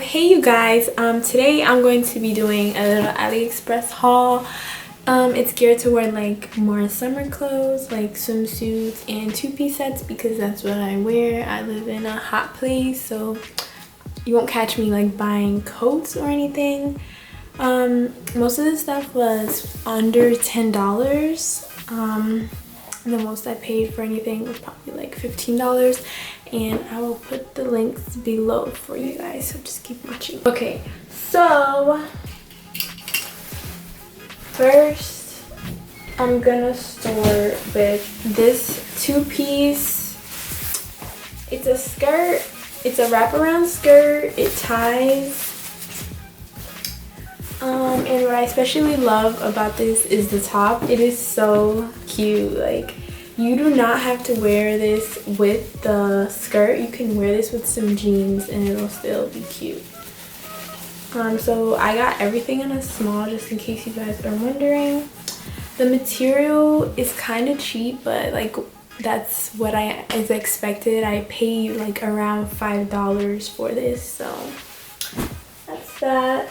Hey you guys, today I'm going to be doing a little Aliexpress haul. It's geared to wear like more summer clothes like swimsuits and two-piece sets because that's what I wear. I live in a hot place, so you won't catch me like buying coats or anything. Most of this stuff was under $10. The most I paid for anything was probably like $15, and I will put the links below for you guys, so just keep watching. Okay, so first I'm gonna start with this two-piece. It's a skirt. It's a wraparound skirt. It ties. And what I especially love about this is the top. It is so cute. Like, you do not have to wear this with the skirt. You can wear this with some jeans and it'll still be cute. So I got everything in a small just in case you guys are wondering. The material is kind of cheap, but like that's what I expected. I paid like around $5 for this, so that's that.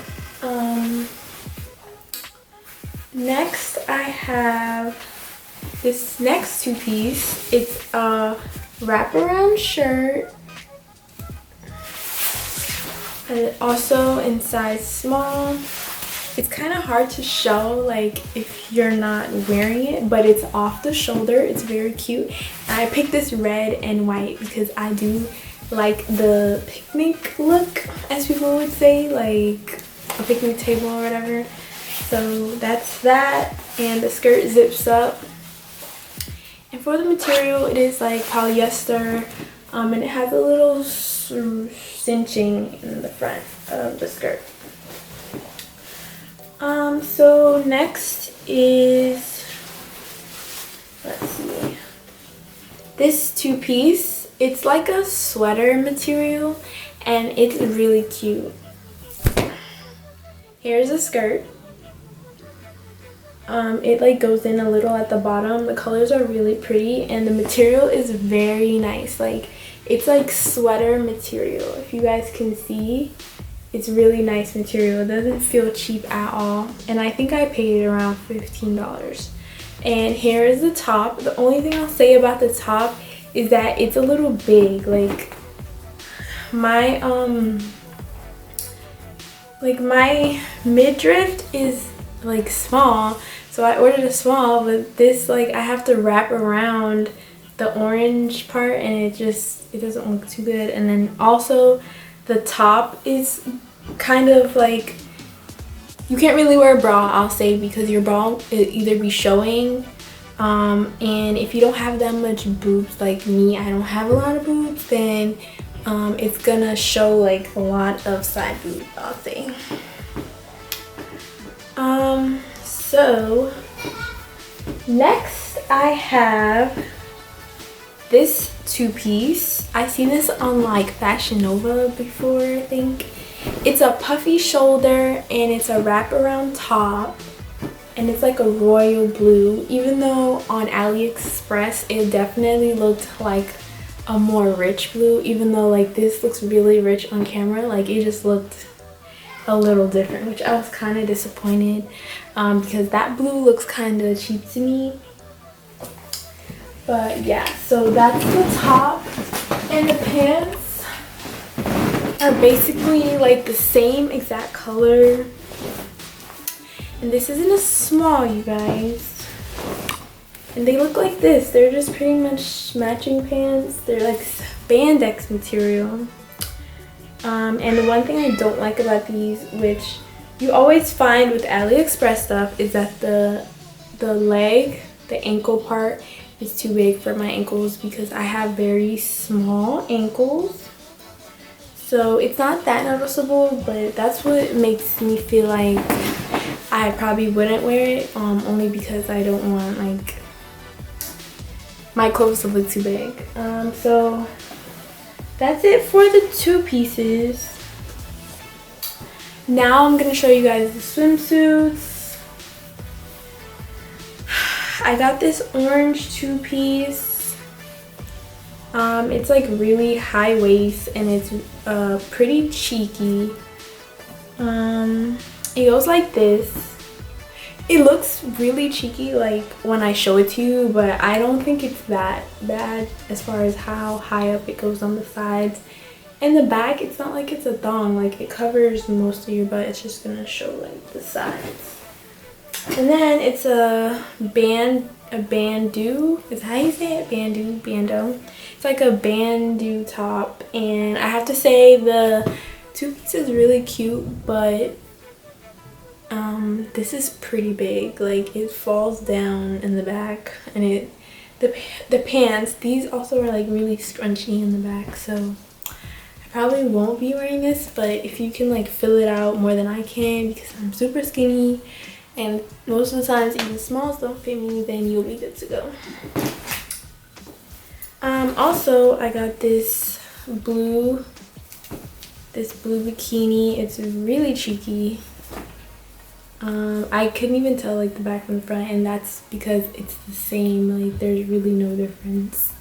Next I have this next two-piece. It's a wraparound shirt, and also in size small. It's kind of hard to show like if you're not wearing it, but it's off the shoulder. It's very cute, and I picked this red and white because I do like the picnic look, as people would say, like a picnic table or whatever. So that's that, and the skirt zips up. And for the material, it is like polyester, and it has a little cinching in the front of the skirt. So next is, let's see, this two-piece. It's like a sweater material, and it's really cute. Here's a skirt. It like goes in a little at the bottom. The colors are really pretty, and the material is very nice. Like, it's like sweater material. If you guys can see, it's really nice material. It doesn't feel cheap at all, and I think I paid around $15. And here is the top. The only thing I'll say about the top is that it's a little big. Like my midriff is like small, so I ordered a small, but this, like, I have to wrap around the orange part, and it doesn't look too good. And then also the top is kind of like, you can't really wear a bra, I'll say, because your bra will either be showing, and if you don't have that much boobs like me, I don't have a lot of boobs, then it's gonna show like a lot of side boobs, I'll say. So next I have this two-piece. I've seen this on like Fashion Nova before, I think. It's a puffy shoulder, and it's a wraparound top, and it's like a royal blue, even though on AliExpress it definitely looked like a more rich blue. Even though like this looks really rich on camera, like it just looked a little different, which I was kind of disappointed, because that blue looks kind of cheap to me. But yeah, so that's the top, and the pants are basically like the same exact color, and this isn't a small, you guys, and they look like this. They're just pretty much matching pants. They're like spandex material. And the one thing I don't like about these, which you always find with AliExpress stuff, is that the leg, the ankle part, is too big for my ankles because I have very small ankles. So it's not that noticeable, but that's what makes me feel like I probably wouldn't wear it, only because I don't want like my clothes to look too big. So that's it for the two pieces. Now I'm gonna show you guys the swimsuits. I got this orange two-piece. It's like really high waist, and it's pretty cheeky. It goes like this. It looks really cheeky like when I show it to you, but I don't think it's that bad as far as how high up it goes on the sides. And the back, it's not like it's a thong, like it covers most of your butt. It's just gonna show like the sides. And then it's a bandeau, is that how you say it? Bandeau. It's like a bandeau top, and I have to say the two-piece is really cute, but this is pretty big. Like it falls down in the back, and the pants, these also are like really scrunchy in the back, so I probably won't be wearing this, but if you can like fill it out more than I can, because I'm super skinny and most of the times even smalls don't fit me, then you'll be good to go. Also I got this blue bikini. It's really cheeky. I couldn't even tell like the back from the front, and that's because it's the same, like there's really no difference.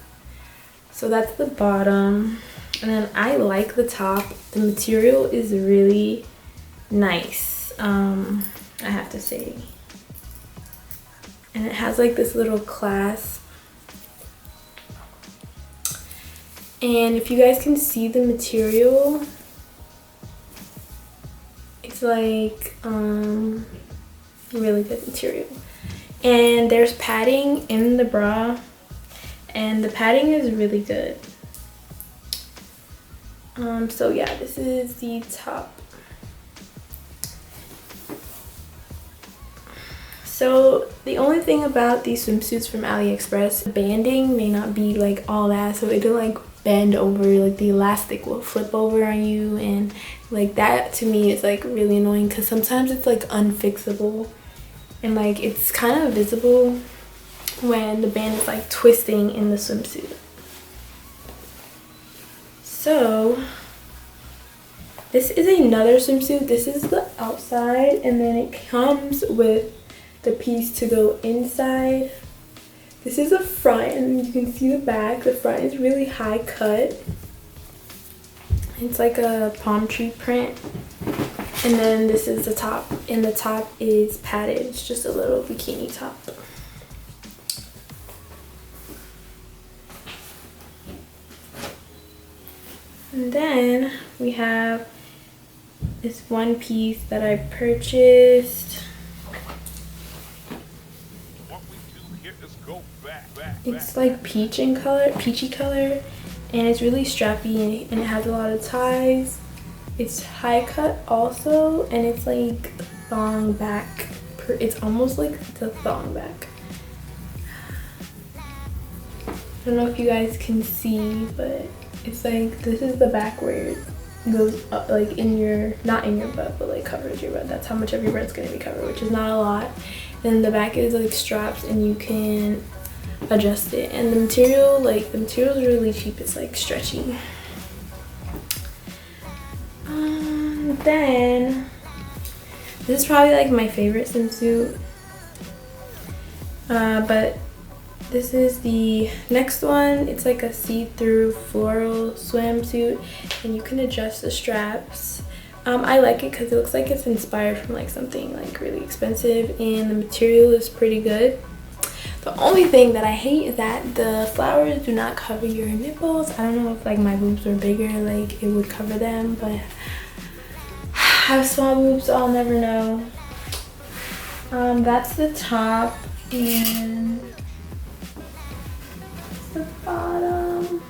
So that's the bottom, and then I like the top. The material is really nice, I have to say, and it has like this little clasp. And if you guys can see the material, it's like really good material. And there's padding in the bra, and the padding is really good. So yeah, this is the top. So the only thing about these swimsuits from Aliexpress, the banding may not be like all that, so it'll like bend over, like the elastic will flip over on you, and like that to me is like really annoying because sometimes it's like unfixable, and like it's kind of visible when the band is like twisting in the swimsuit. So this is another swimsuit. This is the outside, and then it comes with the piece to go inside. This is the front, and you can see the back. The front is really high cut. It's like a palm tree print. And then this is the top, and the top is padded. It's just a little bikini top. And then we have this one piece that I purchased. It's like peachy color, and it's really strappy, and it has a lot of ties. It's high cut also, and it's like thong back. It's almost like the thong back. I don't know if you guys can see, but it's like this is the back where it goes up, like in your, not in your butt, but like covers your butt. That's how much of your butt's gonna be covered, which is not a lot. Then the back is like straps, and you can adjust it, and the material, like the material is really cheap. It's like stretchy. Then this is probably like my favorite swimsuit, but this is the next one. It's like a see-through floral swimsuit, and you can adjust the straps. I like it because it looks like it's inspired from like something like really expensive, and the material is pretty good. The only thing that I hate is that the flowers do not cover your nipples. I don't know if like my boobs were bigger, like it would cover them, but I have small boobs, so I'll never know. That's the top, and the bottom.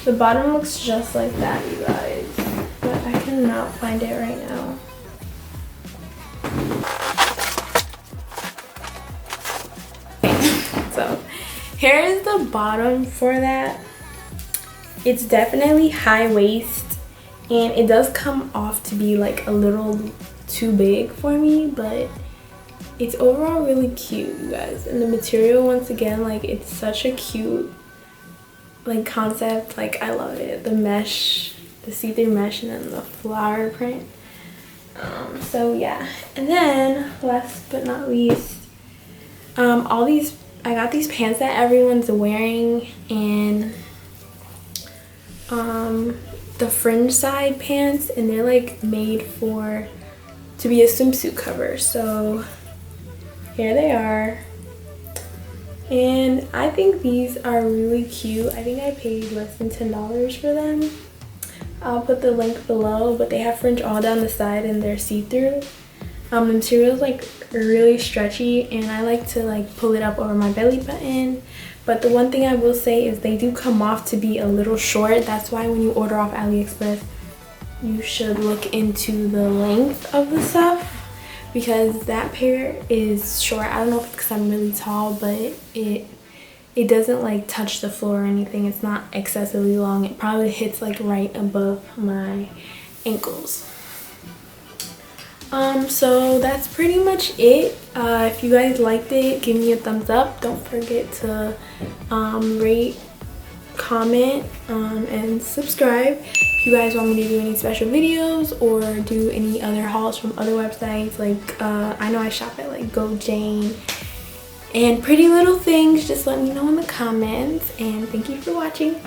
The bottom looks just like that, you guys, but I cannot find it right now. So here is the bottom for that. It's definitely high waist, and it does come off to be like a little too big for me, but it's overall really cute, you guys. And the material, once again, like it's such a cute like concept. Like I love it. The mesh, the see-through mesh, and then the flower print. So yeah. And then last but not least, I got these pants that everyone's wearing, and the fringe side pants, and they're like made to be a swimsuit cover. So here they are, and I think these are really cute. I think I paid less than $10 for them. I'll put the link below, but they have fringe all down the side and they're see-through. The material is like really stretchy, and I like to like pull it up over my belly button. But the one thing I will say is they do come off to be a little short. That's why when you order off Aliexpress, you should look into the length of the stuff, because that pair is short. I don't know if it's because I'm really tall, but it doesn't like touch the floor or anything. It's not excessively long. It probably hits like right above my ankles. So that's pretty much it. If you guys liked it, give me a thumbs up. Don't forget to rate, comment, and subscribe. If you guys want me to do any special videos or do any other hauls from other websites, like I know I shop at like Go Jane and Pretty Little Things, just let me know in the comments. And thank you for watching.